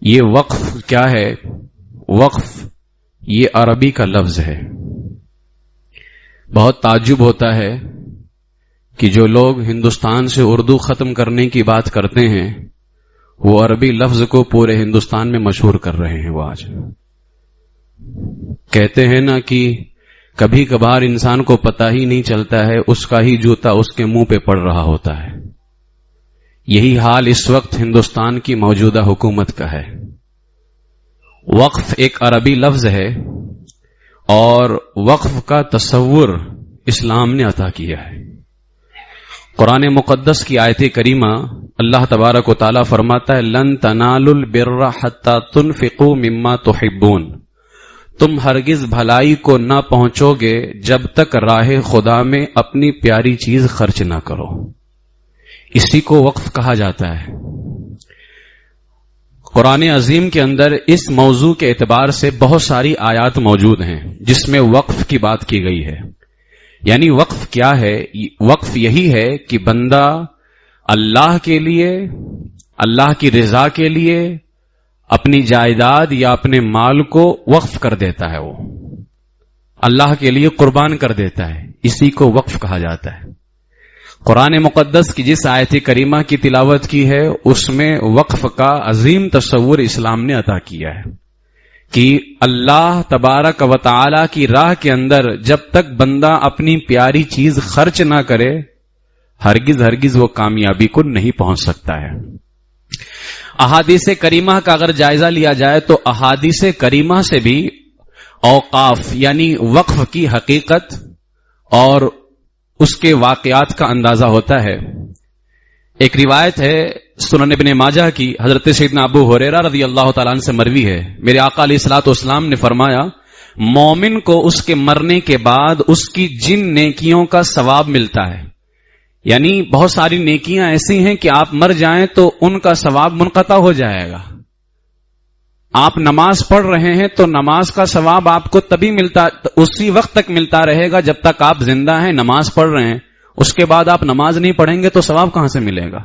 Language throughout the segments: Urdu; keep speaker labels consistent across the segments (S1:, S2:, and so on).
S1: یہ وقف کیا ہے؟ وقف یہ عربی کا لفظ ہے. بہت تعجب ہوتا ہے کہ جو لوگ ہندوستان سے اردو ختم کرنے کی بات کرتے ہیں وہ عربی لفظ کو پورے ہندوستان میں مشہور کر رہے ہیں. وہ آج کہتے ہیں نا کہ کبھی کبھار انسان کو پتہ ہی نہیں چلتا ہے اس کا ہی جوتا اس کے منہ پہ پڑ رہا ہوتا ہے. یہی حال اس وقت ہندوستان کی موجودہ حکومت کا ہے. وقف ایک عربی لفظ ہے اور وقف کا تصور اسلام نے عطا کیا ہے. قرآن مقدس کی آیت کریمہ اللہ تبارک و تعالیٰ فرماتا ہے لن تنالوا البر حتی تنفقوا مما تحبون، تم ہرگز بھلائی کو نہ پہنچو گے جب تک راہ خدا میں اپنی پیاری چیز خرچ نہ کرو. اسی کو وقف کہا جاتا ہے. قرآن عظیم کے اندر اس موضوع کے اعتبار سے بہت ساری آیات موجود ہیں جس میں وقف کی بات کی گئی ہے. یعنی وقف کیا ہے؟ وقف یہی ہے کہ بندہ اللہ کے لیے، اللہ کی رضا کے لیے اپنی جائیداد یا اپنے مال کو وقف کر دیتا ہے، وہ اللہ کے لیے قربان کر دیتا ہے. اسی کو وقف کہا جاتا ہے. قرآن مقدس کی جس آیت کریمہ کی تلاوت کی ہے اس میں وقف کا عظیم تصور اسلام نے عطا کیا ہے کہ اللہ تبارک و تعالی کی راہ کے اندر جب تک بندہ اپنی پیاری چیز خرچ نہ کرے ہرگز وہ کامیابی کو نہیں پہنچ سکتا ہے. احادیث کریمہ کا اگر جائزہ لیا جائے تو احادیث کریمہ سے بھی اوقاف یعنی وقف کی حقیقت اور اس کے واقعات کا اندازہ ہوتا ہے. ایک روایت ہے سنن ابن ماجہ کی، حضرت سیدنا ابو ہریرہ رضی اللہ تعالیٰ عنہ سے مروی ہے. میرے آقا علیہ الصلوۃ والسلام نے فرمایا مومن کو اس کے مرنے کے بعد اس کی جن نیکیوں کا ثواب ملتا ہے. یعنی بہت ساری نیکیاں ایسی ہیں کہ آپ مر جائیں تو ان کا ثواب منقطع ہو جائے گا. آپ نماز پڑھ رہے ہیں تو نماز کا ثواب آپ کو تبھی ملتا، اسی وقت تک ملتا رہے گا جب تک آپ زندہ ہیں، نماز پڑھ رہے ہیں. اس کے بعد آپ نماز نہیں پڑھیں گے تو ثواب کہاں سے ملے گا؟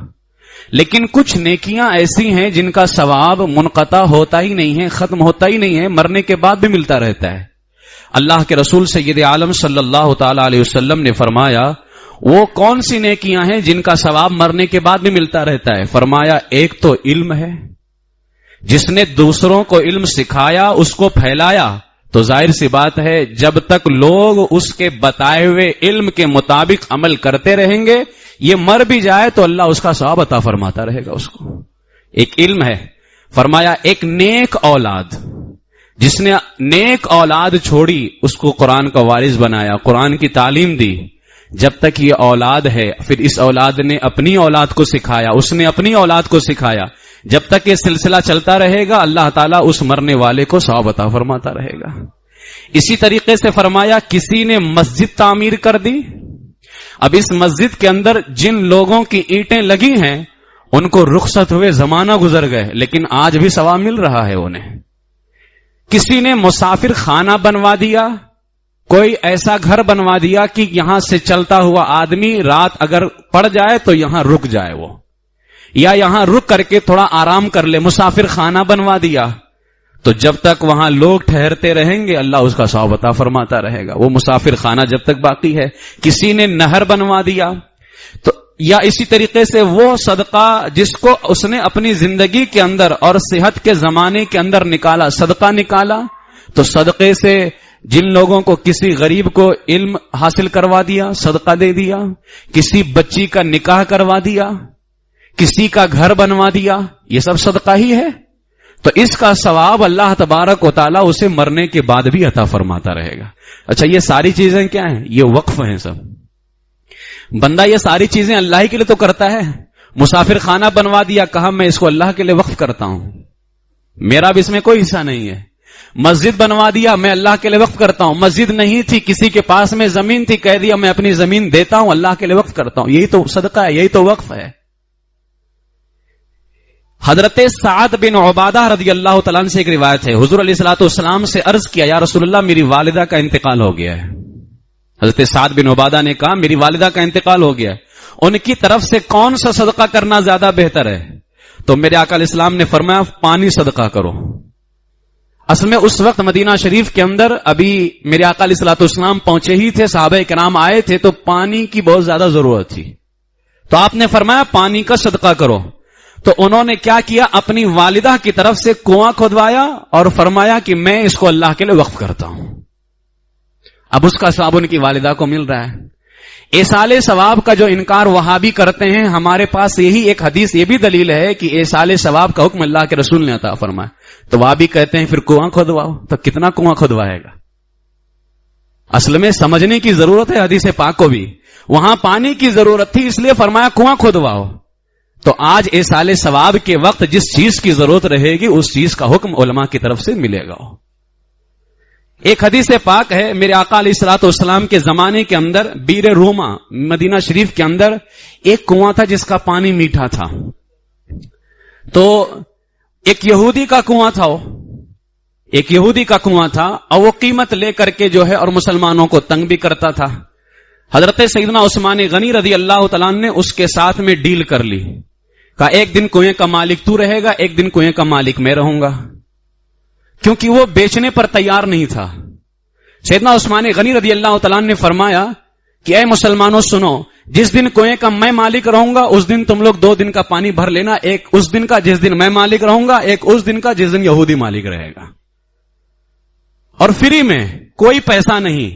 S1: لیکن کچھ نیکیاں ایسی ہیں جن کا ثواب منقطع ہوتا ہی نہیں ہے، ختم ہوتا ہی نہیں ہے، مرنے کے بعد بھی ملتا رہتا ہے. اللہ کے رسول سید عالم صلی اللہ تعالی علیہ وسلم نے فرمایا وہ کون سی نیکیاں ہیں جن کا ثواب مرنے کے بعد بھی ملتا رہتا ہے؟ فرمایا ایک تو علم ہے، جس نے دوسروں کو علم سکھایا اس کو پھیلایا تو ظاہر سی بات ہے جب تک لوگ اس کے بتائے ہوئے علم کے مطابق عمل کرتے رہیں گے یہ مر بھی جائے تو اللہ اس کا ثواب عطا فرماتا رہے گا اس کو. ایک علم ہے. فرمایا ایک نیک اولاد، جس نے نیک اولاد چھوڑی اس کو قرآن کا وارث بنایا، قرآن کی تعلیم دی. جب تک یہ اولاد ہے پھر اس اولاد نے اپنی اولاد کو سکھایا، اس نے اپنی اولاد کو سکھایا. جب تک یہ سلسلہ چلتا رہے گا اللہ تعالیٰ اس مرنے والے کو ثواب عطا فرماتا رہے گا. اسی طریقے سے فرمایا کسی نے مسجد تعمیر کر دی، اب اس مسجد کے اندر جن لوگوں کی اینٹیں لگی ہیں ان کو رخصت ہوئے زمانہ گزر گئے لیکن آج بھی ثواب مل رہا ہے انہیں. کسی نے مسافر خانہ بنوا دیا، کوئی ایسا گھر بنوا دیا کہ یہاں سے چلتا ہوا آدمی رات اگر پڑ جائے تو یہاں رک جائے وہ، یا یہاں رک کر کے تھوڑا آرام کر لے، مسافر خانہ بنوا دیا تو جب تک وہاں لوگ ٹھہرتے رہیں گے اللہ اس کا ثواب عطا فرماتا رہے گا، وہ مسافر خانہ جب تک باقی ہے. کسی نے نہر بنوا دیا تو یا اسی طریقے سے وہ صدقہ جس کو اس نے اپنی زندگی کے اندر اور صحت کے زمانے کے اندر نکالا، صدقہ نکالا تو صدقے سے جن لوگوں کو کسی غریب کو علم حاصل کروا دیا صدقہ دے دیا، کسی بچی کا نکاح کروا دیا، کسی کا گھر بنوا دیا، یہ سب صدقہ ہی ہے. تو اس کا ثواب اللہ تبارک و تعالیٰ اسے مرنے کے بعد بھی عطا فرماتا رہے گا. اچھا یہ ساری چیزیں کیا ہیں؟ یہ وقف ہیں سب. بندہ یہ ساری چیزیں اللہ کے لیے تو کرتا ہے. مسافر خانہ بنوا دیا، کہا میں اس کو اللہ کے لیے وقف کرتا ہوں، میرا بھی اس میں کوئی حصہ نہیں ہے. مسجد بنوا دیا، میں اللہ کے لیے وقف کرتا ہوں. مسجد نہیں تھی، کسی کے پاس میں زمین تھی، کہہ دیا میں اپنی زمین دیتا ہوں، اللہ کے لیے وقف کرتا ہوں. یہی تو صدقہ ہے، یہی تو وقف ہے. حضرت سعد بن عبادہ رضی اللہ تعالیٰ عنہ سے ایک روایت ہے، حضور علیہ الصلوۃ والسلام سے عرض کیا یا رسول اللہ میری والدہ کا انتقال ہو گیا ہے. حضرت سعد بن عبادہ نے کہا میری والدہ کا انتقال ہو گیا ہے، ان کی طرف سے کون سا صدقہ کرنا زیادہ بہتر ہے؟ تو میرے آقا علیہ السلام نے فرمایا پانی صدقہ کرو. اصل میں اس وقت مدینہ شریف کے اندر ابھی میرے آقا علیہ الصلوۃ والسلام پہنچے ہی تھے, صحابہ کرام آئے تھے, تو پانی کی بہت زیادہ ضرورت تھی. تو آپ نے فرمایا پانی کا صدقہ کرو. تو انہوں نے کیا کیا, اپنی والدہ کی طرف سے کنواں کھودوایا اور فرمایا کہ میں اس کو اللہ کے لیے وقف کرتا ہوں. اب اس کا ثواب ان کی والدہ کو مل رہا ہے. ایصال ثواب کا جو انکار وہابی کرتے ہیں, ہمارے پاس یہی ایک حدیث یہ بھی دلیل ہے کہ ایصال ثواب کا حکم اللہ کے رسول نے عطا فرمایا. تو وہابی کہتے ہیں پھر کنواں کھودواؤ. تو کتنا کنواں کھودوائے گا؟ اصل میں سمجھنے کی ضرورت ہے حدیث پاک کو بھی. وہاں پانی کی ضرورت تھی اس لیے فرمایا کنواں کھودواؤ. تو آج ایصال ثواب کے وقت جس چیز کی ضرورت رہے گی اس چیز کا حکم علماء کی طرف سے ملے گا. ایک حدیث پاک ہے, میرے آقا علیہ الصلوۃ والسلام کے زمانے کے اندر بیر روما مدینہ شریف کے اندر ایک کنواں تھا جس کا پانی میٹھا تھا. تو ایک یہودی کا کنواں تھا, ایک یہودی کا کنواں تھا, اور وہ قیمت لے کر کے جو ہے اور مسلمانوں کو تنگ بھی کرتا تھا. حضرت سیدنا عثمان غنی رضی اللہ تعالیٰ نے اس کے ساتھ میں ڈیل کر لی, کہا ایک دن کنویں کا مالک تو رہے گا, ایک دن کنویں کا مالک میں رہوں گا, کیونکہ وہ بیچنے پر تیار نہیں تھا. سیدنا عثمان غنی رضی اللہ تعالیٰ نے فرمایا کہ اے مسلمانوں سنو, جس دن کنویں کا میں مالک رہوں گا اس دن تم لوگ 2 دن کا پانی بھر لینا, ایک اس دن کا جس دن میں مالک رہوں گا, ایک اس دن کا جس دن یہودی مالک رہے گا. اور فری میں, کوئی پیسہ نہیں,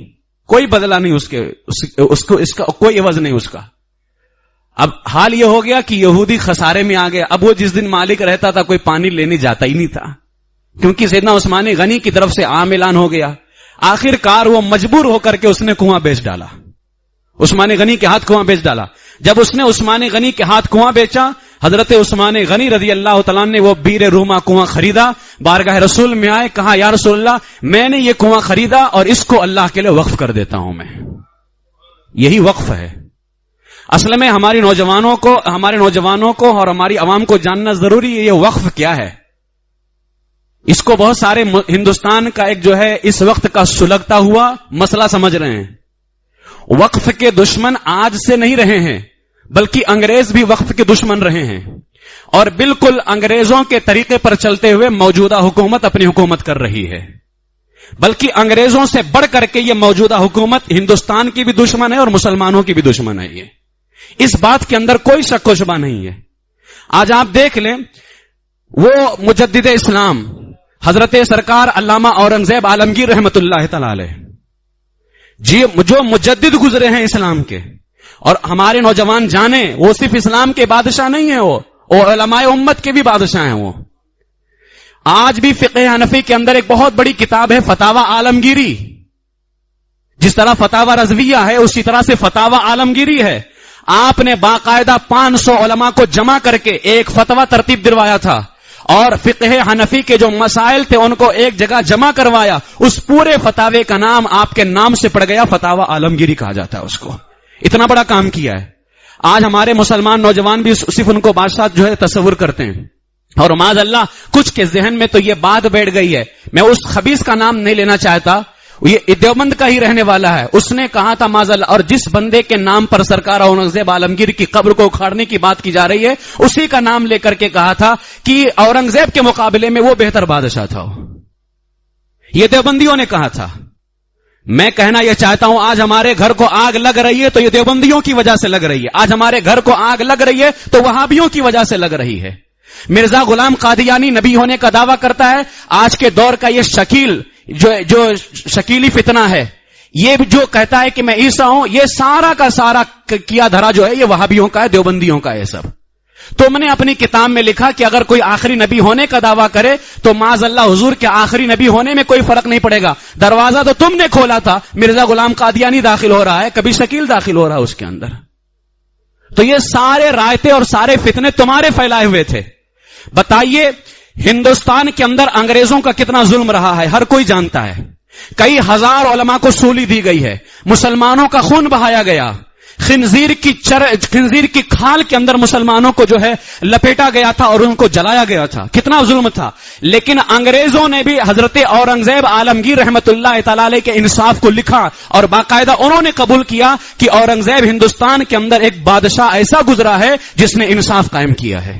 S1: کوئی بدلہ نہیں, اس کا کوئی عوض نہیں اس کا. اب حال یہ ہو گیا کہ یہودی خسارے میں آ گیا. اب وہ جس دن مالک رہتا تھا کوئی پانی لینے جاتا ہی نہیں تھا, کیونکہ سیدنا عثمان غنی کی طرف سے عام اعلان ہو گیا. آخر کار وہ مجبور ہو کر کے اس نے کنواں بیچ ڈالا, عثمان غنی کے ہاتھ کنواں بیچ ڈالا. جب اس نے عثمان غنی کے ہاتھ کنواں بیچا, حضرت عثمان غنی رضی اللہ تعالیٰ نے وہ بیر روما کنواں خریدا, بارگاہ رسول میں آئے, کہا یا رسول اللہ میں نے یہ کنواں خریدا اور اس کو اللہ کے لیے وقف کر دیتا ہوں. میں یہی وقف ہے. اصل میں ہمارے نوجوانوں کو اور ہماری عوام کو جاننا ضروری ہے یہ وقف کیا ہے. اس کو بہت سارے ہندوستان کا ایک جو ہے اس وقت کا سلگتا ہوا مسئلہ سمجھ رہے ہیں. وقف کے دشمن آج سے نہیں رہے ہیں, بلکہ انگریز بھی وقف کے دشمن رہے ہیں, اور بالکل انگریزوں کے طریقے پر چلتے ہوئے موجودہ حکومت اپنی حکومت کر رہی ہے. بلکہ انگریزوں سے بڑھ کر کے یہ موجودہ حکومت ہندوستان کی بھی دشمن ہے اور مسلمانوں کی بھی دشمن ہے. یہ اس بات کے اندر کوئی شک و شبہ نہیں ہے. آج آپ دیکھ لیں, وہ مجدد اسلام حضرت سرکار علامہ اورنگزیب عالمگیر رحمت اللہ تعالی علیہ, جی جو مجدد گزرے ہیں اسلام کے, اور ہمارے نوجوان جانیں وہ صرف اسلام کے بادشاہ نہیں ہیں, وہ علماء امت کے بھی بادشاہ ہیں. وہ آج بھی فقہ حنفی کے اندر ایک بہت بڑی کتاب ہے فتاوی عالمگیری. جس طرح فتاوی رضویہ ہے اسی طرح سے فتاوی عالمگیری ہے. آپ نے باقاعدہ 500 علماء کو جمع کر کے ایک فتویٰ ترتیب دلوایا تھا, اور فقہ حنفی کے جو مسائل تھے ان کو ایک جگہ جمع کروایا. اس پورے فتاوے کا نام آپ کے نام سے پڑ گیا, فتاوی عالمگیری کہا جاتا ہے اس کو. اتنا بڑا کام کیا ہے. آج ہمارے مسلمان نوجوان بھی صرف ان کو بادشاہ جو ہے تصور کرتے ہیں, اور معاذ اللہ کچھ کے ذہن میں تو یہ بات بیٹھ گئی ہے. میں اس خبیث کا نام نہیں لینا چاہتا, یہ دیوبند کا ہی رہنے والا ہے. اس نے کہا تھا معاذ اللہ, اور جس بندے کے نام پر سرکار اورنگزیب عالمگیر کی قبر کو اکھاڑنے کی بات کی جا رہی ہے اسی کا نام لے کر کے کہا تھا کہ اورنگزیب کے مقابلے میں وہ بہتر بادشاہ تھا. یہ دیوبندیوں نے کہا تھا. میں کہنا یہ چاہتا ہوں, آج ہمارے گھر کو آگ لگ رہی ہے تو یہ دیوبندیوں کی وجہ سے لگ رہی ہے. آج ہمارے گھر کو آگ لگ رہی ہے تو وہابیوں کی وجہ سے لگ رہی ہے. مرزا غلام قادیانی نبی ہونے کا دعویٰ کرتا ہے. آج کے دور کا یہ شکیل جو شکیلی فتنہ ہے, یہ جو کہتا ہے کہ میں عیسیٰ ہوں, یہ سارا کا سارا کیا دھرا جو ہے یہ وہابیوں کا ہے, دیوبندیوں کا ہے سب. تم نے اپنی کتاب میں لکھا کہ اگر کوئی آخری نبی ہونے کا دعویٰ کرے تو معاذ اللہ حضور کے آخری نبی ہونے میں کوئی فرق نہیں پڑے گا. دروازہ تو تم نے کھولا تھا, مرزا غلام قادیانی داخل ہو رہا ہے, کبھی شکیل داخل ہو رہا ہے اس کے اندر. تو یہ سارے رائتے اور سارے فتنے تمہارے پھیلائے ہوئے تھے. بتائیے ہندوستان کے اندر انگریزوں کا کتنا ظلم رہا ہے, ہر کوئی جانتا ہے. کئی ہزار علماء کو سولی دی گئی ہے, مسلمانوں کا خون بہایا گیا, خنزیر کی کھال کے اندر مسلمانوں کو جو ہے لپیٹا گیا تھا اور ان کو جلایا گیا تھا. کتنا ظلم تھا. لیکن انگریزوں نے بھی حضرت اورنگزیب عالمگیر رحمت اللہ تعالی علیہ کے انصاف کو لکھا, اور باقاعدہ انہوں نے قبول کیا کہ اورنگزیب ہندوستان کے اندر ایک بادشاہ ایسا گزرا ہے جس نے انصاف قائم کیا ہے.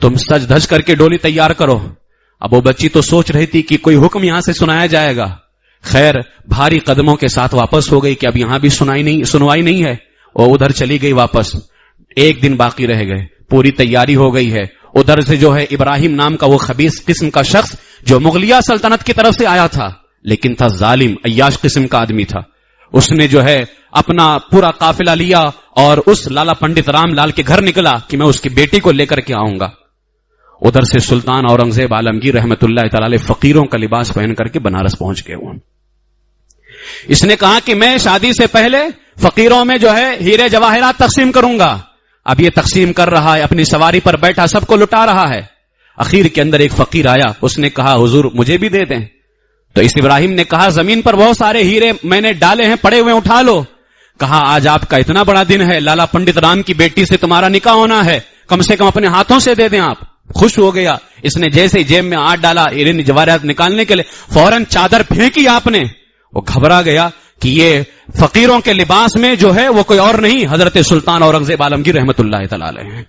S1: تم سج دھج کر کے ڈولی تیار کرو. اب وہ بچی تو سوچ رہی تھی کہ کوئی حکم یہاں سے سنایا جائے گا. خیر بھاری قدموں کے ساتھ واپس ہو گئی کہ اب یہاں بھی سنوائی نہیں ہے. وہ ادھر چلی گئی واپس. ایک دن باقی رہ گئے, پوری تیاری ہو گئی ہے. ادھر سے جو ہے ابراہیم نام کا وہ خبیث قسم کا شخص جو مغلیہ سلطنت کی طرف سے آیا تھا, لیکن تھا ظالم عیاش قسم کا آدمی تھا. اس نے جو ہے اپنا پورا قافلہ لیا اور اس لالا پنڈت رام لال کے گھر نکلا کہ میں اس کی بیٹی کو لے کر کے آؤں گا. ادھر سے سلطان اورنگزیب عالمگیر رحمت اللہ تعالی فقیروں کا لباس پہن کر کے بنارس پہنچ گئے. اس نے کہا کہ میں شادی سے پہلے فقیروں میں جو ہے ہیرے جواہرات تقسیم کروں گا. اب یہ تقسیم کر رہا ہے, اپنی سواری پر بیٹھا سب کو لٹا رہا ہے. اخیر کے اندر ایک فقیر آیا, اس نے کہا حضور مجھے بھی دے دیں. تو اس ابراہیم نے کہا زمین پر بہت سارے ہیرے میں نے ڈالے ہیں, پڑے ہوئے اٹھا لو. کہا آج آپ کا اتنا بڑا دن ہے, لالا پنڈت رام کی بیٹی سے تمہارا نکاح ہونا ہے, کم سے کم اپنے ہاتھوں سے دے دیں آپ. خوش ہو گیا. اس نے جیسے ہی جیب میں ہاتھ ڈالا ہیرے جواہرات نکالنے کے لیے, فوراً چادر پھینکی آپ نے. وہ گھبرا گیا کہ یہ فقیروں کے لباس میں جو ہے وہ کوئی اور نہیں, حضرت سلطان اورنگزیب عالمگیر رحمت اللہ تعالی ہیں.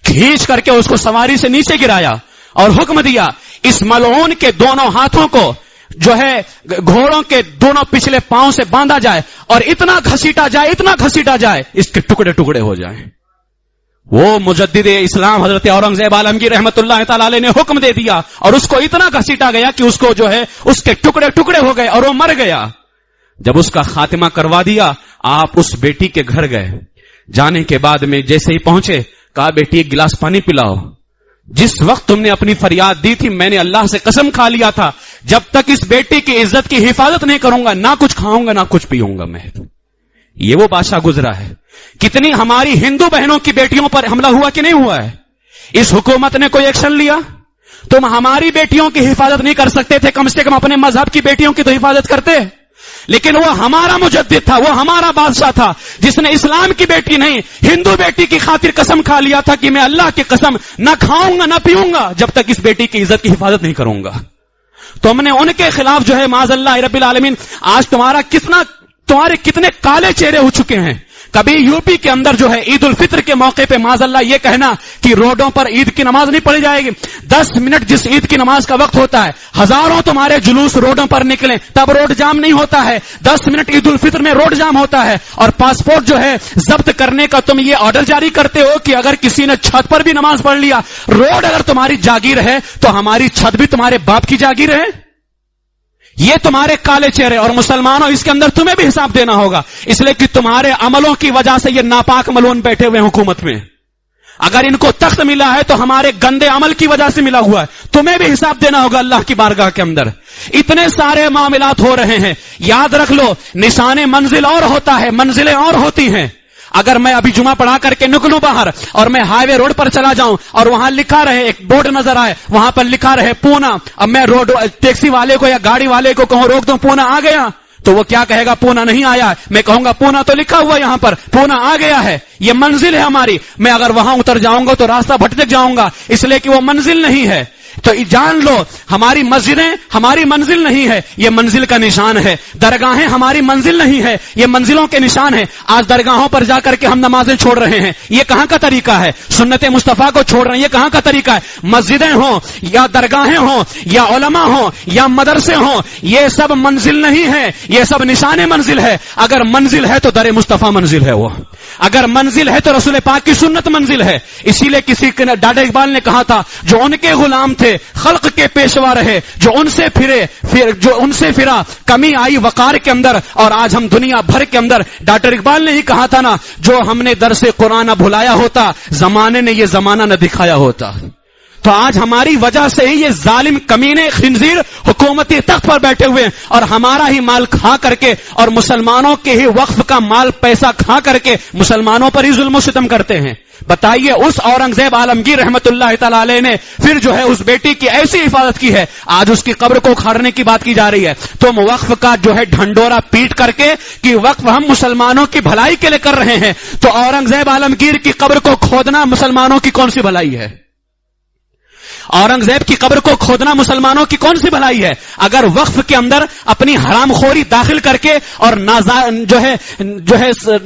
S1: کھینچ کر کے اس کو سواری سے نیچے گرایا اور حکم دیا اس ملعون کے دونوں ہاتھوں کو جو ہے گھوڑوں کے دونوں پچھلے پاؤں سے باندھا جائے اور اتنا گھسیٹا جائے اس کے ٹکڑے ٹکڑے ہو جائیں. وہ مجدد اسلام حضرت اورنگزیب عالمگیر رحمت اللہ تعالی نے حکم دے دیا اور اس کو اتنا گھسیٹا گیا کہ اس کو جو ہے اس کے ٹکڑے ٹکڑے ہو گئے اور وہ مر گیا. جب اس کا خاتمہ کروا دیا, آپ اس بیٹی کے گھر گئے. جانے کے بعد میں جیسے ہی پہنچے, کہا بیٹی ایک گلاس پانی پلاؤ. جس وقت تم نے اپنی فریاد دی تھی میں نے اللہ سے قسم کھا لیا تھا جب تک اس بیٹی کی عزت کی حفاظت نہیں کروں گا نہ کچھ کھاؤں گا نہ کچھ پیوں گا میں. یہ وہ بادشاہ گزرا ہے. کتنی ہماری ہندو بہنوں کی بیٹیوں پر حملہ ہوا کہ نہیں ہوا ہے؟ اس حکومت نے کوئی ایکشن لیا؟ تم ہماری بیٹیوں کی حفاظت نہیں کر سکتے تھے, کم سے کم اپنے مذہب کی بیٹیوں کی تو حفاظت کرتے. لیکن وہ ہمارا مجدد تھا, وہ ہمارا بادشاہ تھا جس نے اسلام کی بیٹی نہیں ہندو بیٹی کی خاطر قسم کھا لیا تھا کہ میں اللہ کی قسم نہ کھاؤں گا نہ پیوں گا جب تک اس بیٹی کی عزت کی حفاظت نہیں کروں گا. تو ہم نے ان کے خلاف جو ہے معاذ اللہ رب العالمین, آج تمہارے کتنے کالے چہرے ہو چکے ہیں. کبھی یو پی کے اندر جو ہے عید الفطر کے موقع پہ معاذ اللہ یہ کہنا کہ روڈوں پر عید کی نماز نہیں پڑھی جائے گی. 10 منٹ جس عید کی نماز کا وقت ہوتا ہے, ہزاروں تمہارے جلوس روڈوں پر نکلیں تب روڈ جام نہیں ہوتا ہے. 10 منٹ عید الفطر میں روڈ جام ہوتا ہے. اور پاسپورٹ جو ہے ضبط کرنے کا تم یہ آرڈر جاری کرتے ہو کہ اگر کسی نے چھت پر بھی نماز پڑھ لیا, روڈ اگر تمہاری جاگیر ہے تو ہماری چھت بھی تمہارے باپ کی جاگیر ہے. یہ تمہارے کالے چہرے, اور مسلمانوں اس کے اندر تمہیں بھی حساب دینا ہوگا, اس لیے کہ تمہارے عملوں کی وجہ سے یہ ناپاک ملعون بیٹھے ہوئے حکومت میں. اگر ان کو تخت ملا ہے تو ہمارے گندے عمل کی وجہ سے ملا ہوا ہے. تمہیں بھی حساب دینا ہوگا اللہ کی بارگاہ کے اندر. اتنے سارے معاملات ہو رہے ہیں, یاد رکھ لو نشان منزل اور ہوتا ہے, منزلیں اور ہوتی ہیں. اگر میں ابھی جمعہ پڑھا کر کے نکلوں باہر اور میں ہائی وے روڈ پر چلا جاؤں اور وہاں لکھا رہے, ایک بورڈ نظر آئے وہاں پر لکھا رہے پونا, اب میں ٹیکسی والے کو یا گاڑی والے کو کہوں روک دوں پونا آ گیا, تو وہ کیا کہے گا پونا نہیں آیا. میں کہوں گا پونا تو لکھا ہوا یہاں پر, پونا آ گیا ہے, یہ منزل ہے ہماری. میں اگر وہاں اتر جاؤں گا تو راستہ بھٹک جاؤں گا, اس لیے کہ وہ منزل نہیں ہے. تو جان لو ہماری مسجدیں ہماری منزل نہیں ہے, یہ منزل کا نشان ہے. درگاہیں ہماری منزل نہیں ہے, یہ منزلوں کے نشان ہے. آج درگاہوں پر جا کر کے ہم نمازیں چھوڑ رہے ہیں, یہ کہاں کا طریقہ ہے؟ سنت مصطفیٰ کو چھوڑ رہے ہیں, یہ کہاں کا طریقہ ہے؟ مسجدیں ہوں یا درگاہیں ہوں یا علماء ہوں یا مدرسے ہوں, یہ سب منزل نہیں ہے, یہ سب نشان منزل ہے. اگر منزل ہے تو در مصطفیٰ منزل ہے, وہ اگر منزل ہے تو رسول پاک کی سنت منزل ہے. اسی لیے کسی ڈاڈا اقبال نے کہا تھا جو ان کے غلام تھے خلق کے پیشوا رہے, جو ان سے پھرا کمی آئی وقار کے اندر. اور آج ہم دنیا بھر کے اندر, ڈاکٹر اقبال نے ہی کہا تھا نا, جو ہم نے درس قرآن بھلایا ہوتا زمانے نے یہ زمانہ نہ دکھایا ہوتا. تو آج ہماری وجہ سے ہی یہ ظالم کمینے خنزیر حکومتی تخت پر بیٹھے ہوئے ہیں اور ہمارا ہی مال کھا کر کے اور مسلمانوں کے ہی وقف کا مال پیسہ کھا کر کے مسلمانوں پر ہی ظلم و ستم کرتے ہیں. بتائیے اس اورنگزیب عالمگیر رحمت اللہ تعالی علیہ نے پھر جو ہے اس بیٹی کی ایسی حفاظت کی ہے, آج اس کی قبر کو اکھاڑنے کی بات کی جا رہی ہے. تم وقف کا جو ہے ڈھنڈورا پیٹ کر کے کہ وقف ہم مسلمانوں کی بھلائی کے لیے کر رہے ہیں, تو اورنگزیب عالمگیر کی قبر کو کھودنا مسلمانوں کی کون سی بھلائی ہے؟ اورنگزیب کی قبر کو کھودنا مسلمانوں کی کون سی بھلائی ہے؟ اگر وقف کے اندر اپنی حرام خوری داخل کر کے اور جو ہے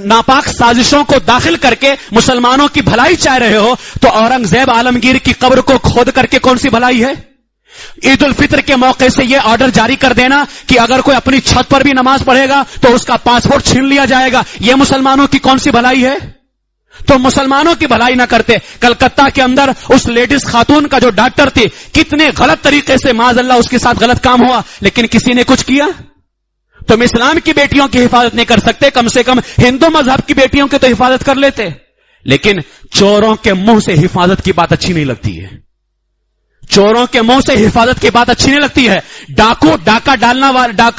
S1: ناپاک سازشوں کو داخل کر کے مسلمانوں کی بھلائی چاہ رہے ہو تو اورنگزیب عالمگیر کی قبر کو کھود کر کے کون سی بھلائی ہے؟ عید الفطر کے موقع سے یہ آرڈر جاری کر دینا کہ اگر کوئی اپنی چھت پر بھی نماز پڑھے گا تو اس کا پاسپورٹ چھین لیا جائے گا، یہ مسلمانوں کی کون سی بھلائی ہے؟ تو مسلمانوں کی بھلائی نہ کرتے، کلکتہ کے اندر اس لیڈیز خاتون کا جو ڈاکٹر تھی کتنے غلط طریقے سے معاذ اللہ اس کے ساتھ غلط کام ہوا، لیکن کسی نے کچھ کیا؟ تم اسلام کی بیٹیوں کی حفاظت نہیں کر سکتے، کم سے کم ہندو مذہب کی بیٹیوں کی تو حفاظت کر لیتے۔ لیکن چوروں کے منہ سے حفاظت کی بات اچھی نہیں لگتی ہے، چوروں کے منہ سے حفاظت کی بات اچھی نہیں لگتی ہے۔ ڈاکہ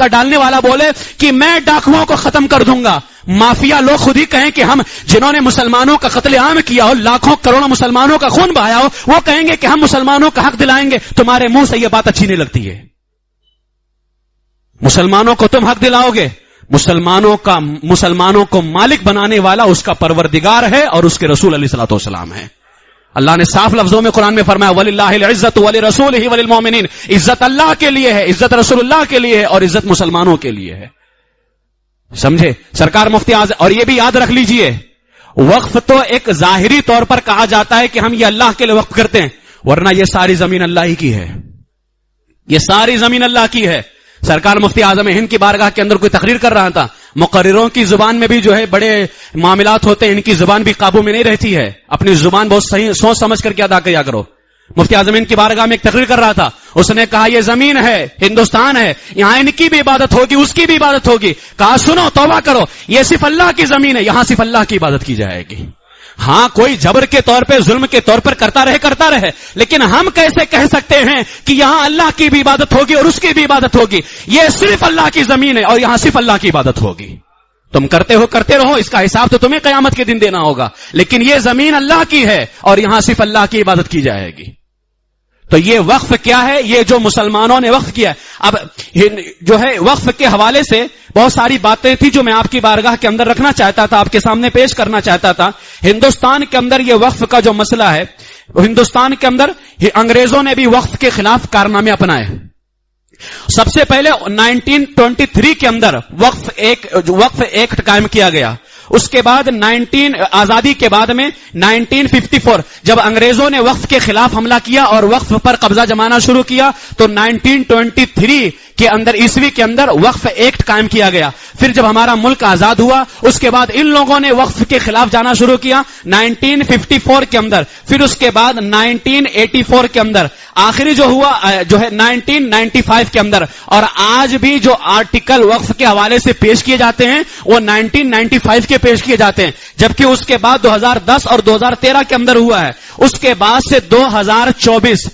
S1: ڈالنے والا بولے کہ میں ڈاکوؤں کو ختم کر دوں گا، مافیا لوگ خود ہی کہیں کہ ہم جنہوں نے مسلمانوں کا قتل عام کیا ہو، لاکھوں کروڑوں مسلمانوں کا خون بہایا ہو، وہ کہیں گے کہ ہم مسلمانوں کا حق دلائیں گے، تمہارے منہ سے یہ بات اچھی نہیں لگتی ہے۔ مسلمانوں کو تم حق دلاؤ گے، مسلمانوں کو مالک بنانے والا اس کا پروردگار ہے اور اس کے رسول علیہ الصلوۃ والسلام ہے۔ اللہ نے صاف لفظوں میں قرآن میں فرمایا وَلِلَّهِ الْعِزَّةُ وَلِرَسُولِهِ وَلِلْمُؤْمِنِينَ، عزت اللہ کے لیے ہے، عزت رسول اللہ کے لیے ہے اور عزت مسلمانوں کے لیے ہے۔ سمجھے سرکار مفتی اعظم؟ اور یہ بھی یاد رکھ لیجئے، وقف تو ایک ظاہری طور پر کہا جاتا ہے کہ ہم یہ اللہ کے لیے وقف کرتے ہیں، ورنہ یہ ساری زمین اللہ ہی کی ہے، یہ ساری زمین اللہ کی ہے۔ سرکار مفتی اعظم ہند کی بارگاہ کے اندر کوئی تقریر کر رہا تھا، مقرروں کی زبان میں بھی جو ہے بڑے معاملات ہوتے ہیں، ان کی زبان بھی قابو میں نہیں رہتی ہے، اپنی زبان بہت صحیح سوچ سمجھ کر کے ادا کیا کرو۔ مفتی اعظم ہند کی بارگاہ میں ایک تقریر کر رہا تھا، اس نے کہا یہ زمین ہے، ہندوستان ہے، یہاں ان کی بھی عبادت ہوگی، اس کی بھی عبادت ہوگی۔ کہا سنو، توبہ کرو، یہ صرف اللہ کی زمین ہے، یہاں صرف اللہ کی عبادت کی جائے گی۔ ہاں کوئی جبر کے طور پہ، ظلم کے طور پر کرتا رہے، لیکن ہم کیسے کہہ سکتے ہیں کہ یہاں اللہ کی بھی عبادت ہوگی اور اس کی بھی عبادت ہوگی؟ یہ صرف اللہ کی زمین ہے اور یہاں صرف اللہ کی عبادت ہوگی۔ تم کرتے رہو، اس کا حساب تو تمہیں قیامت کے دن دینا ہوگا، لیکن یہ زمین اللہ کی ہے اور یہاں صرف اللہ کی عبادت کی جائے گی۔ تو یہ وقف کیا ہے؟ یہ جو مسلمانوں نے وقف کیا ہے۔ اب جو ہے وقف کے حوالے سے بہت ساری باتیں تھی جو میں آپ کی بارگاہ کے اندر رکھنا چاہتا تھا، آپ کے سامنے پیش کرنا چاہتا تھا۔ ہندوستان کے اندر یہ وقف کا جو مسئلہ ہے، ہندوستان کے اندر انگریزوں نے بھی وقف کے خلاف کارنامے اپنائے۔ سب سے پہلے 1923 کے اندر وقف ایکٹ قائم کیا گیا۔ اس کے بعد آزادی کے بعد میں 1954 جب انگریزوں نے وقف کے خلاف حملہ کیا اور وقف پر قبضہ جمانا شروع کیا تو 1923 کے اندر عیسوی کے اندر وقف ایکٹ قائم کیا گیا۔ پھر جب ہمارا ملک آزاد ہوا اس کے بعد ان لوگوں نے وقف کے خلاف جانا شروع کیا 1954 کے اندر، پھر اس کے بعد 1984 کے اندر، آخری جو ہوا جو ہے 1995 کے اندر، اور آج بھی جو آرٹیکل وقف کے حوالے سے پیش کیے جاتے ہیں وہ 1995 کے پیش کیے جاتے ہیں، جبکہ اس کے بعد 2010 اور 2013 کے اندر ہوا ہے۔ اس کے بعد سے 2024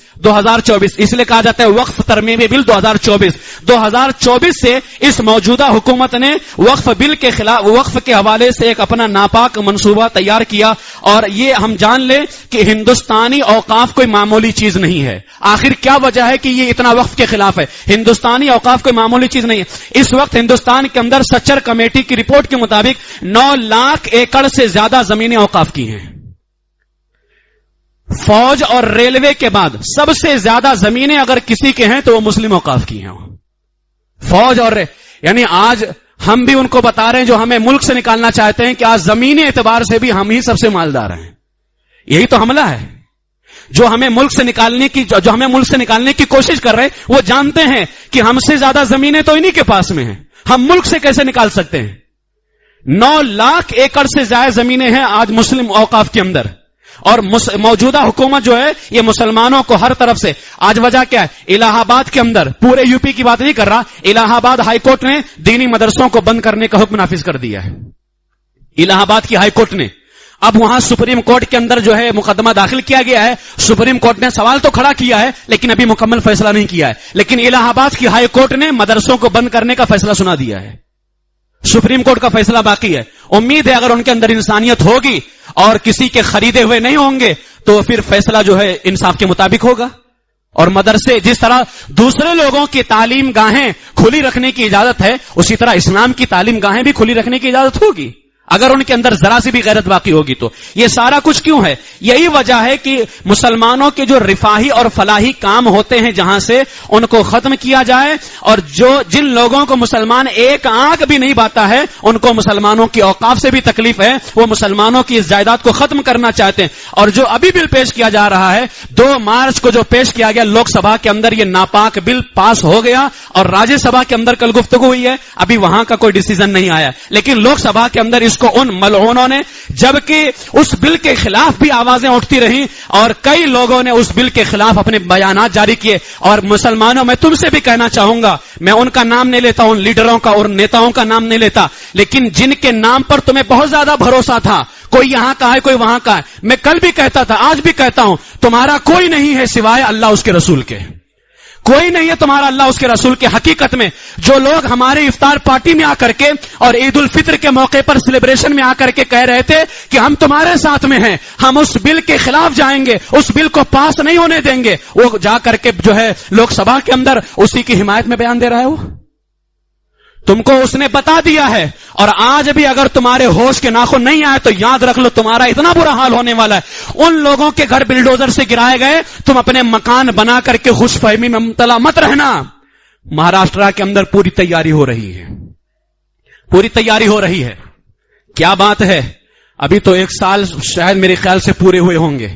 S1: اس لیے کہا جاتا ہے وقف ترمیمی بل 2024 سے اس موجودہ حکومت نے وقف بل کے خلاف وقف کے حوالے سے ایک اپنا ناپاک منصوبہ تیار کیا، اور یہ ہم جان لیں کہ ہندوستانی اوقاف کوئی معمولی چیز نہیں ہے۔ آخر کیا وجہ ہے کہ یہ اتنا وقف کے خلاف ہے؟ ہندوستانی اوقاف کوئی معمولی چیز نہیں ہے۔ اس وقت ہندوستان کے اندر سچر کمیٹی کی رپورٹ کے مطابق 9 لاکھ ایکڑ سے زیادہ زمینیں اوقاف کی ہیں۔ فوج اور ریلوے کے بعد سب سے زیادہ زمینیں اگر کسی کے ہیں تو وہ مسلم اوقاف کی ہیں۔ فوج اور یعنی آج ہم بھی ان کو بتا رہے ہیں جو ہمیں ملک سے نکالنا چاہتے ہیں کہ آج زمینی اعتبار سے بھی ہم ہی سب سے مالدار ہیں۔ یہی تو حملہ ہے جو ہمیں ملک سے نکالنے کی کوشش کر رہے ہیں۔ وہ جانتے ہیں کہ ہم سے زیادہ زمینیں تو انہی کے پاس میں ہیں، ہم ملک سے کیسے نکال سکتے ہیں؟ 9 لاکھ ایکڑ سے زیادہ زمینیں ہیں آج مسلم اوقاف کے اندر، اور موجودہ حکومت جو ہے یہ مسلمانوں کو ہر طرف سے، آج وجہ کیا ہے؟ الہ آباد کے اندر، پورے یو پی کی بات نہیں کر رہا، الہ آباد ہائی کورٹ نے دینی مدرسوں کو بند کرنے کا حکم نافذ کر دیا ہے۔ الہ آباد کی ہائی کورٹ نے اب وہاں سپریم کورٹ کے اندر جو ہے مقدمہ داخل کیا گیا ہے، سپریم کورٹ نے سوال تو کھڑا کیا ہے لیکن ابھی مکمل فیصلہ نہیں کیا ہے، لیکن الہ آباد کی ہائی کورٹ نے مدرسوں کو بند کرنے کا فیصلہ سنا دیا ہے۔ سپریم کورٹ کا فیصلہ باقی ہے۔ امید ہے اگر ان کے اندر انسانیت ہوگی اور کسی کے خریدے ہوئے نہیں ہوں گے تو پھر فیصلہ جو ہے انصاف کے مطابق ہوگا، اور مدرسے جس طرح دوسرے لوگوں کی تعلیم گاہیں کھلی رکھنے کی اجازت ہے اسی طرح اسلام کی تعلیم گاہیں بھی کھلی رکھنے کی اجازت ہوگی۔ اگر ان کے اندر ذرا سی بھی غیرت باقی ہوگی تو. یہ سارا کچھ کیوں ہے؟ یہی وجہ ہے کہ مسلمانوں کے جو رفاہی اور فلاحی کام ہوتے ہیں جہاں سے ان کو ختم کیا جائے, اور جن لوگوں کو مسلمان ایک آنکھ بھی نہیں باتا ہے ان کو مسلمانوں کی اوقاف سے بھی تکلیف ہے, وہ مسلمانوں کی اس جائیداد کو ختم کرنا چاہتے ہیں. اور جو ابھی بل پیش کیا جا رہا ہے 2 مارچ کو جو پیش کیا گیا لوک سبھا کے اندر, یہ ناپاک بل پاس ہو گیا, اور راجیہ سبھا کے اندر کل گفتگو ہوئی ہے, ابھی وہاں کا کوئی ڈیسیژن نہیں آیا, لیکن لوک سبھا کے اندر اس کو ان ملعونوں نے, جبکہ اس بل کے خلاف بھی آوازیں اٹھتی رہیں اور کئی لوگوں نے اس بل کے خلاف اپنے بیانات جاری کیے. اور مسلمانوں, میں تم سے بھی کہنا چاہوں گا, میں ان کا نام نہیں لیتا, ان لیڈروں کا اور نیتاؤں کا نام نہیں لیتا, لیکن جن کے نام پر تمہیں بہت زیادہ بھروسہ تھا, کوئی یہاں کا ہے کوئی وہاں کا ہے, میں کل بھی کہتا تھا آج بھی کہتا ہوں, تمہارا کوئی نہیں ہے سوائے اللہ اس کے رسول کے, کوئی نہیں ہے تمہارا اللہ اس کے رسول کے. حقیقت میں جو لوگ ہمارے افطار پارٹی میں آ کر کے اور عید الفطر کے موقع پر سیلیبریشن میں آ کر کے کہہ رہے تھے کہ ہم تمہارے ساتھ میں ہیں, ہم اس بل کے خلاف جائیں گے, اس بل کو پاس نہیں ہونے دیں گے, وہ جا کر کے جو ہے لوک سبھا کے اندر اسی کی حمایت میں بیان دے رہا ہے. وہ تم کو اس نے بتا دیا ہے, اور آج بھی اگر تمہارے ہوش کے ناخن نہیں آئے تو یاد رکھ لو تمہارا اتنا برا حال ہونے والا ہے. ان لوگوں کے گھر بلڈوزر سے گرائے گئے, تم اپنے مکان بنا کر کے خوش فہمی میں مبتلا مت رہنا. مہاراشٹر کے اندر پوری تیاری ہو رہی ہے, پوری تیاری ہو رہی ہے. کیا بات ہے, ابھی تو 1 سال شاید میرے خیال سے پورے ہوئے ہوں گے,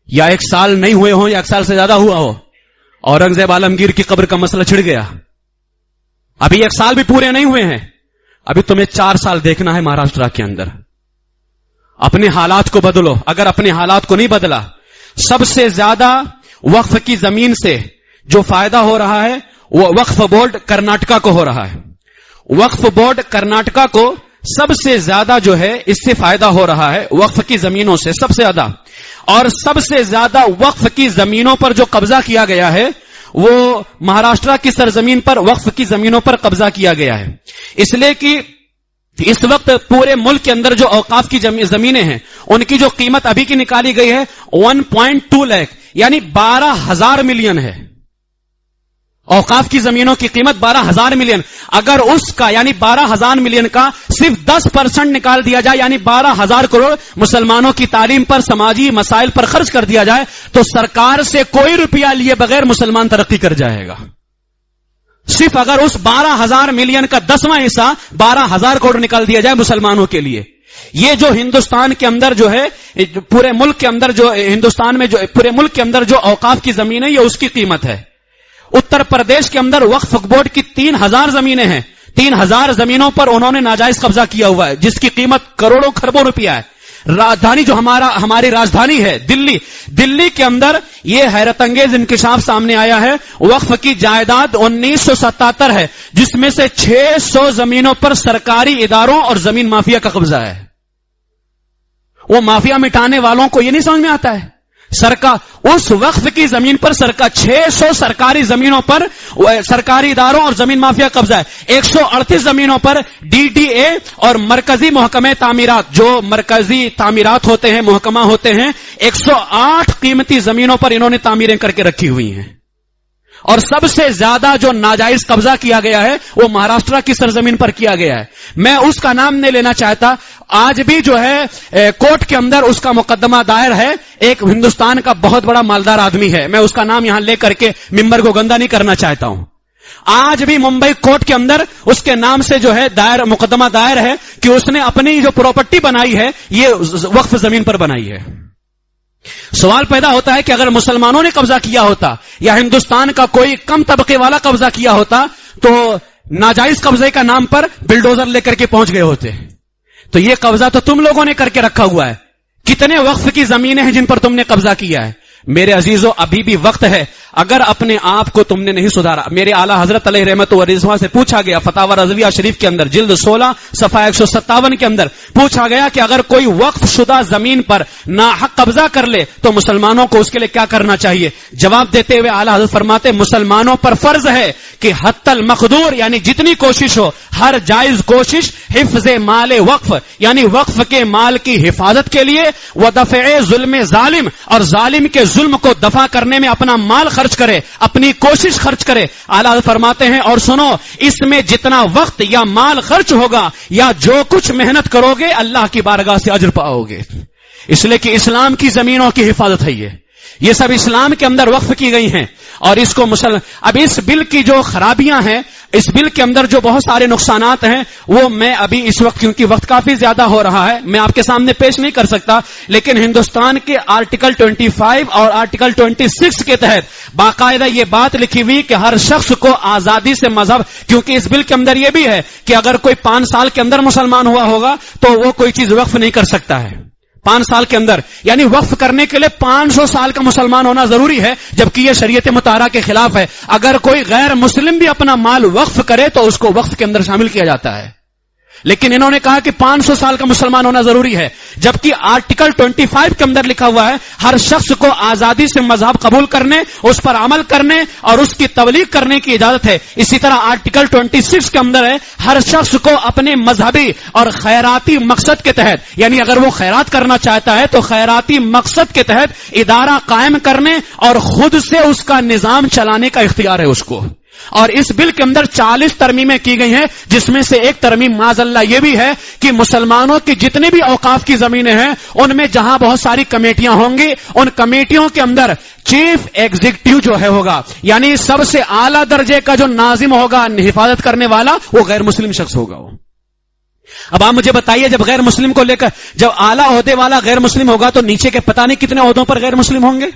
S1: یا 1 سال نہیں ہوئے ہوں, یا 1 سال سے زیادہ ہوا ہو. اورنگزیب عالمگیر کی قبر کا مسئلہ چھڑ گیا, ابھی 1 سال بھی پورے نہیں ہوئے ہیں. ابھی تمہیں 4 سال دیکھنا ہے مہاراشٹر کے اندر. اپنے حالات کو بدلو. اگر اپنے حالات کو نہیں بدلا, سب سے زیادہ وقف کی زمین سے جو فائدہ ہو رہا ہے وہ وقف بورڈ کرناٹکا کو ہو رہا ہے. وقف بورڈ کرناٹکا کو سب سے زیادہ جو ہے اس سے فائدہ ہو رہا ہے, وقف کی زمینوں سے سب سے زیادہ. اور سب سے زیادہ وقف کی زمینوں پر جو قبضہ کیا گیا ہے وہ مہاراشٹر کی سرزمین پر وقف کی زمینوں پر قبضہ کیا گیا ہے. اس لیے کہ اس وقت پورے ملک کے اندر جو اوقاف کی زمینیں ہیں ان کی جو قیمت ابھی کی نکالی گئی ہے 1.2 لاکھ یعنی 12,000 ملین ہے. اوقاف کی زمینوں کی قیمت 12,000 ملین. اگر اس کا یعنی 12,000 ملین کا صرف 10% نکال دیا جائے, یعنی 12,000 کروڑ مسلمانوں کی تعلیم پر, سماجی مسائل پر خرچ کر دیا جائے, تو سرکار سے کوئی روپیہ لیے بغیر مسلمان ترقی کر جائے گا. صرف اگر اس 12,000 ملین کا 10واں حصہ 12,000 کروڑ نکال دیا جائے مسلمانوں کے لیے. یہ جو ہندوستان کے اندر جو ہے, پورے ملک کے اندر جو ہندوستان میں جو پورے ملک کے اندر جو اوقاف کی زمین ہے, یہ اس کی قیمت ہے. اتر پردیش کے اندر وقف بورڈ کی 3,000 زمینیں ہیں. 3,000 زمینوں پر انہوں نے ناجائز قبضہ کیا ہوا ہے, جس کی قیمت کروڑوں خربوں روپیہ ہے. راجدھانی جو ہماری راجدھانی ہے دلی کے اندر یہ حیرت انگیز انکشاف سامنے آیا ہے. وقف کی جائیداد 1977 ہے, جس میں سے 600 زمینوں پر سرکاری اداروں اور زمین مافیا کا قبضہ ہے. وہ مافیا مٹانے والوں کو یہ نہیں سمجھ میں آتا ہے. اس وقف کی زمین پر 600 سرکاری زمینوں پر سرکاری اداروں اور زمین مافیا قبضہ ہے. 138 زمینوں پر ڈی ڈی اے اور مرکزی محکمہ تعمیرات, جو مرکزی تعمیرات ہوتے ہیں, محکمہ ہوتے ہیں, 108 قیمتی زمینوں پر انہوں نے تعمیریں کر کے رکھی ہوئی ہیں. اور سب سے زیادہ جو ناجائز قبضہ کیا گیا ہے وہ مہاراشٹر کی سرزمین پر کیا گیا ہے. میں اس کا نام نہیں لینا چاہتا. آج بھی جو ہے کورٹ کے اندر اس کا مقدمہ دائر ہے. ایک ہندوستان کا بہت بڑا مالدار آدمی ہے, میں اس کا نام یہاں لے کر کے ممبر کو گندا نہیں کرنا چاہتا ہوں. آج بھی ممبئی کورٹ کے اندر اس کے نام سے جو ہے مقدمہ دائر ہے کہ اس نے اپنی جو پراپرٹی بنائی ہے یہ وقف زمین پر بنائی ہے. سوال پیدا ہوتا ہے کہ اگر مسلمانوں نے قبضہ کیا ہوتا یا ہندوستان کا کوئی کم طبقے والا قبضہ کیا ہوتا تو ناجائز قبضے کا نام پر بلڈوزر لے کر کے پہنچ گئے ہوتے. تو یہ قبضہ تو تم لوگوں نے کر کے رکھا ہوا ہے. کتنے وقف کی زمینیں ہیں جن پر تم نے قبضہ کیا ہے؟ میرے عزیزوں, ابھی بھی وقت ہے. اگر اپنے آپ کو تم نے نہیں سدھارا, میرے اعلیٰ حضرت علیہ رحمت و رضوان سے پوچھا گیا, فتاوی رضویہ شریف کے اندر جلد 16 صفحہ 157 کے اندر پوچھا گیا کہ اگر کوئی وقف شدہ زمین پر ناحق قبضہ کر لے تو مسلمانوں کو اس کے لیے کیا کرنا چاہیے. جواب دیتے ہوئے اعلیٰ حضرت فرماتے, مسلمانوں پر فرض ہے کہ حتی المقدور یعنی جتنی کوشش ہو ہر جائز کوشش حفظ مال وقف یعنی وقف کے مال کی حفاظت کے لیے، ودفع ظلم ظالم اور ظالم کے ظلم کو دفع کرنے میں اپنا مال خرچ کرے، اپنی کوشش خرچ کرے. اعلیٰ فرماتے ہیں اور سنو، اس میں جتنا وقت یا مال خرچ ہوگا یا جو کچھ محنت کرو گے اللہ کی بارگاہ سے اجر پاؤ گے. اس لیے کہ اسلام کی زمینوں کی حفاظت ہے. یہ سب اسلام کے اندر وقف کی گئی ہیں. اور اس کو اب اس بل کی جو خرابیاں ہیں، اس بل کے اندر جو بہت سارے نقصانات ہیں، وہ میں ابھی اس وقت کیونکہ وقت کافی زیادہ ہو رہا ہے میں آپ کے سامنے پیش نہیں کر سکتا، لیکن ہندوستان کے آرٹیکل 25 اور آرٹیکل 26 کے تحت باقاعدہ یہ بات لکھی ہوئی کہ ہر شخص کو آزادی سے مذہب، کیونکہ اس بل کے اندر یہ بھی ہے کہ اگر کوئی 5 سال کے اندر مسلمان ہوا ہوگا تو وہ کوئی چیز وقف نہیں کر سکتا ہے. 5 سال کے اندر یعنی وقف کرنے کے لیے 500 سال کا مسلمان ہونا ضروری ہے، جبکہ یہ شریعت مطہرہ کے خلاف ہے. اگر کوئی غیر مسلم بھی اپنا مال وقف کرے تو اس کو وقف کے اندر شامل کیا جاتا ہے. لیکن انہوں نے کہا کہ 500 سال کا مسلمان ہونا ضروری ہے، جبکہ آرٹیکل 25 کے اندر لکھا ہوا ہے ہر شخص کو آزادی سے مذہب قبول کرنے، اس پر عمل کرنے اور اس کی تبلیغ کرنے کی اجازت ہے. اسی طرح آرٹیکل 26 کے اندر ہے ہر شخص کو اپنے مذہبی اور خیراتی مقصد کے تحت، یعنی اگر وہ خیرات کرنا چاہتا ہے تو خیراتی مقصد کے تحت ادارہ قائم کرنے اور خود سے اس کا نظام چلانے کا اختیار ہے اس کو. اور اس بل کے اندر 40 ترمیمیں کی گئی ہیں، جس میں سے ایک ترمیم معاذ اللہ یہ بھی ہے کہ مسلمانوں کی جتنی بھی اوقاف کی زمینیں ہیں ان میں جہاں بہت ساری کمیٹیاں ہوں گی، ان کمیٹیوں کے اندر چیف ایگزیکٹو جو ہے ہوگا، یعنی سب سے اعلیٰ درجے کا جو ناظم ہوگا، حفاظت کرنے والا، وہ غیر مسلم شخص ہوگا. اب آپ مجھے بتائیے، جب غیر مسلم کو لے کر جب اعلیٰ عہدے والا غیر مسلم ہوگا تو نیچے کے پتہ نہیں کتنے عہدوں پر غیر مسلم ہوں گے.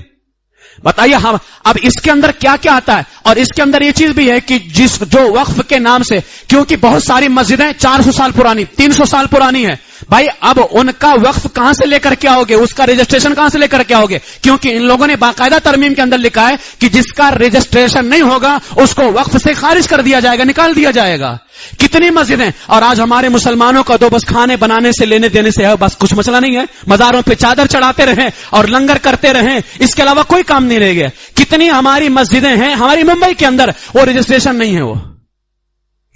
S1: بتائیے ہم اب اس کے اندر کیا کیا آتا ہے. اور اس کے اندر یہ چیز بھی ہے کہ جو وقف کے نام سے، کیونکہ بہت ساری مسجدیں 400 سال پرانی، 300 سال پرانی ہیں، بھائی اب ان کا وقف کہاں سے لے کر کے آؤ گے، اس کا رجسٹریشن کہاں سے لے کر کے آؤ گے؟ کیونکہ ان لوگوں نے باقاعدہ ترمیم کے اندر لکھا ہے کہ جس کا رجسٹریشن نہیں ہوگا اس کو وقف سے خارج کر دیا جائے گا، نکال دیا جائے گا. کتنی مسجدیں، اور آج ہمارے مسلمانوں کا تو بس کھانے بنانے سے، لینے دینے سے ہے، بس کچھ مسئلہ نہیں ہے. مزاروں پہ چادر چڑھاتے رہیں اور لنگر کرتے رہیں، اس کے علاوہ کوئی کام نہیں رہ گیا. کتنی ہماری مسجدیں ہیں ہماری ممبئی کے اندر، وہ رجسٹریشن نہیں ہے. وہ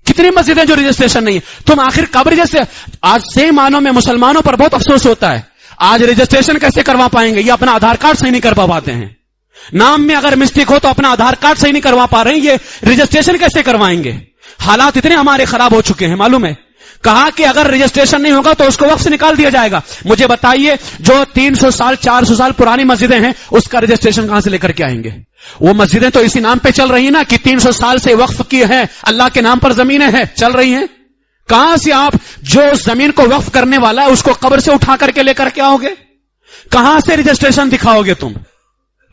S1: کتنی مسجدیں جو رجسٹریشن نہیں ہے. تم آخر کب رجسٹریشن؟ آج سے معنوں میں مسلمانوں پر بہت افسوس ہوتا ہے. آج رجسٹریشن کیسے کروا پائیں گے؟ یہ اپنا آدھار کارڈ صحیح نہیں کر پاتے ہیں. نام میں اگر مسٹیک ہو تو اپنا آدھار کارڈ صحیح نہیں کروا پا رہے ہیں، یہ رجسٹریشن کیسے کروائیں گے؟ حالات اتنے ہمارے خراب ہو چکے ہیں. معلوم ہے کہا کہ اگر رجسٹریشن نہیں ہوگا تو اس کو وقف سے نکال دیا جائے گا. مجھے بتائیے جو 300 سال 400 سال پرانی مسجدیں ہیں اس کا رجسٹریشن کہاں سے لے کر کے آئیں گے؟ وہ مسجدیں تو اسی نام پہ چل رہی ہیں نا کہ 300 سال سے وقف کی ہیں، اللہ کے نام پر زمینیں ہیں، چل رہی ہیں. کہاں سے آپ جو زمین کو وقف کرنے والا ہے اس کو قبر سے اٹھا کر کے لے کر کے آؤ گے؟ کہاں سے رجسٹریشن دکھاؤ گے تم؟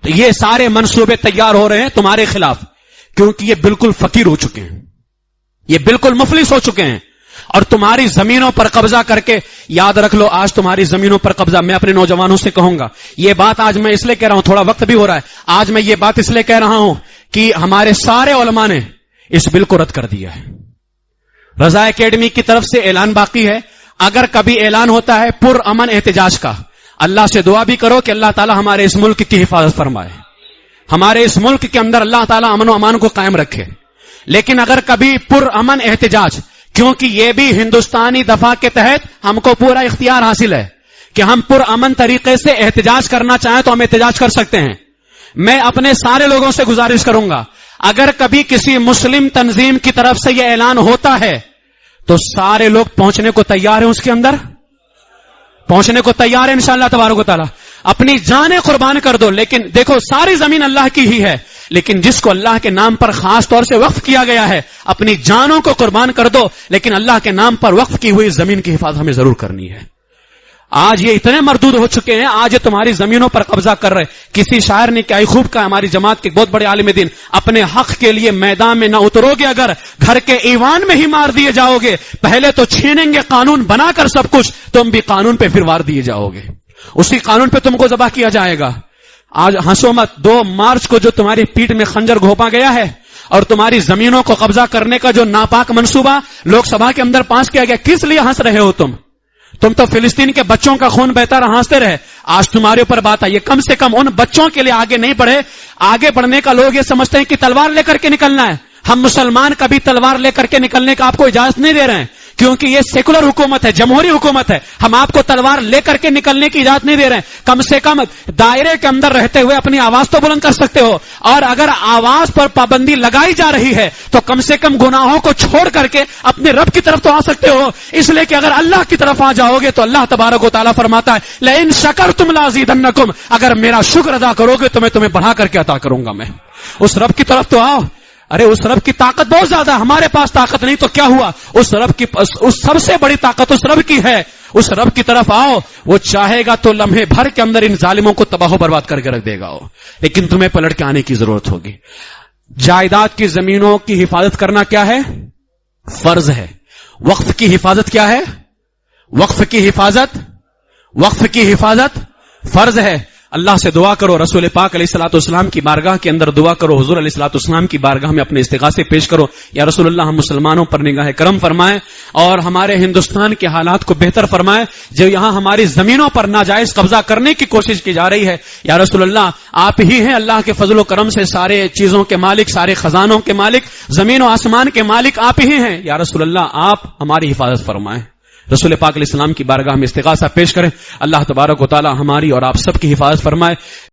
S1: تو یہ سارے منصوبے تیار ہو رہے ہیں تمہارے خلاف، کیونکہ یہ بالکل فقیر ہو چکے ہیں، یہ بالکل مفلس ہو چکے ہیں. اور تمہاری زمینوں پر قبضہ کر کے، یاد رکھ لو آج تمہاری زمینوں پر قبضہ، میں اپنے نوجوانوں سے کہوں گا یہ بات، آج میں اس لیے کہہ رہا ہوں، تھوڑا وقت بھی ہو رہا ہے، آج میں یہ بات اس لیے کہہ رہا ہوں کہ ہمارے سارے علماء نے اس بل کو رد کر دیا ہے. رضا اکیڈمی کی طرف سے اعلان باقی ہے، اگر کبھی اعلان ہوتا ہے پر امن احتجاج کا، اللہ سے دعا بھی کرو کہ اللہ تعالی ہمارے اس ملک کی حفاظت فرمائے، ہمارے اس ملک کے اندر اللہ تعالی امن و امان کو قائم رکھے. لیکن اگر کبھی پر امن احتجاج، کیونکہ یہ بھی ہندوستانی دفاع کے تحت ہم کو پورا اختیار حاصل ہے کہ ہم پر امن طریقے سے احتجاج کرنا چاہیں تو ہم احتجاج کر سکتے ہیں. میں اپنے سارے لوگوں سے گزارش کروں گا اگر کبھی کسی مسلم تنظیم کی طرف سے یہ اعلان ہوتا ہے تو سارے لوگ پہنچنے کو تیار ہیں، اس کے اندر پہنچنے کو تیار ہے انشاءاللہ تبارک و تعالی. اپنی جانیں قربان کر دو. لیکن دیکھو ساری زمین اللہ کی ہی ہے، لیکن جس کو اللہ کے نام پر خاص طور سے وقف کیا گیا ہے اپنی جانوں کو قربان کر دو، لیکن اللہ کے نام پر وقف کی ہوئی زمین کی حفاظت ہمیں ضرور کرنی ہے. آج یہ اتنے مردود ہو چکے ہیں، آج یہ تمہاری زمینوں پر قبضہ کر رہے. کسی شاعر نے کیا خوب کہا، ہماری جماعت کے بہت بڑے عالم دین، اپنے حق کے لیے میدان میں نہ اترو گے اگر گھر کے ایوان میں ہی مار دیے جاؤ گے. پہلے تو چھینیں گے قانون بنا کر سب کچھ، تم بھی قانون پہ پھر وار دیے جاؤ گے، اسی قانون پہ تم کو ذبح کیا جائے گا. آج ہنسو مت، 2 مارچ کو جو تمہاری پیٹھ میں خنجر گھونپا گیا ہے اور تمہاری زمینوں کو قبضہ کرنے کا جو ناپاک منصوبہ لوک سبھا کے اندر پاس کیا گیا، کس لیے ہنس رہے ہو تم تو فلسطین کے بچوں کا خون بہتا رہا، ہنستے رہے. آج تمہارے اوپر بات آئی ہے، کم سے کم ان بچوں کے لیے آگے نہیں بڑھے. آگے بڑھنے کا لوگ یہ سمجھتے ہیں کہ تلوار لے کر کے نکلنا ہے.
S2: ہم مسلمان کبھی تلوار لے کر کے نکلنے کا آپ کو اجازت نہیں دے رہے ہیں، کیونکہ یہ سیکولر حکومت ہے، جمہوری حکومت ہے. ہم آپ کو تلوار لے کر کے نکلنے کی اجازت نہیں دے رہے ہیں. کم سے کم دائرے کے اندر رہتے ہوئے اپنی آواز تو بلند کر سکتے ہو، اور اگر آواز پر پابندی لگائی جا رہی ہے تو کم سے کم گناہوں کو چھوڑ کر کے اپنے رب کی طرف تو آ سکتے ہو. اس لیے کہ اگر اللہ کی طرف آ جاؤ گے تو اللہ تبارک و تعالیٰ فرماتا ہے لئن شکرتم لازیدنکم، اگر میرا شکر ادا کرو گے تو میں تمہیں بڑھا کر کے عطا کروں گا. میں اس رب کی طرف تو آؤ. ارے اس رب کی طاقت بہت زیادہ، ہمارے پاس طاقت نہیں تو کیا ہوا؟ اس رب کی اس سب سے بڑی طاقت اس رب کی ہے. اس رب کی طرف آؤ، وہ چاہے گا تو لمحے بھر کے اندر ان ظالموں کو تباہ و برباد کر کے رکھ دے گا. لیکن تمہیں پلٹ کے آنے کی ضرورت ہوگی. جائیداد کی زمینوں کی حفاظت کرنا کیا ہے؟ فرض ہے. وقف کی حفاظت کیا ہے؟ وقف کی حفاظت فرض ہے. اللہ سے دعا کرو، رسول پاک علیہ الصلوۃ والسلام کی بارگاہ کے اندر دعا کرو، حضور علیہ الصلوۃ والسلام کی بارگاہ میں اپنے استغاثے پیش کرو، یا رسول اللہ ہم مسلمانوں پر نگاہ کرم فرمائیں اور ہمارے ہندوستان کے حالات کو بہتر فرمائیں. جو یہاں ہماری زمینوں پر ناجائز قبضہ کرنے کی کوشش کی جا رہی ہے، یا رسول اللہ آپ ہی ہیں اللہ کے فضل و کرم سے سارے چیزوں کے مالک، سارے خزانوں کے مالک، زمین و آسمان کے مالک آپ ہی ہیں. یا رسول اللہ آپ ہماری حفاظت فرمائیں. رسول پاک علیہ السلام کی بارگاہ میں استغاثہ پیش کریں. اللہ تبارک و تعالی ہماری اور آپ سب کی حفاظت فرمائے.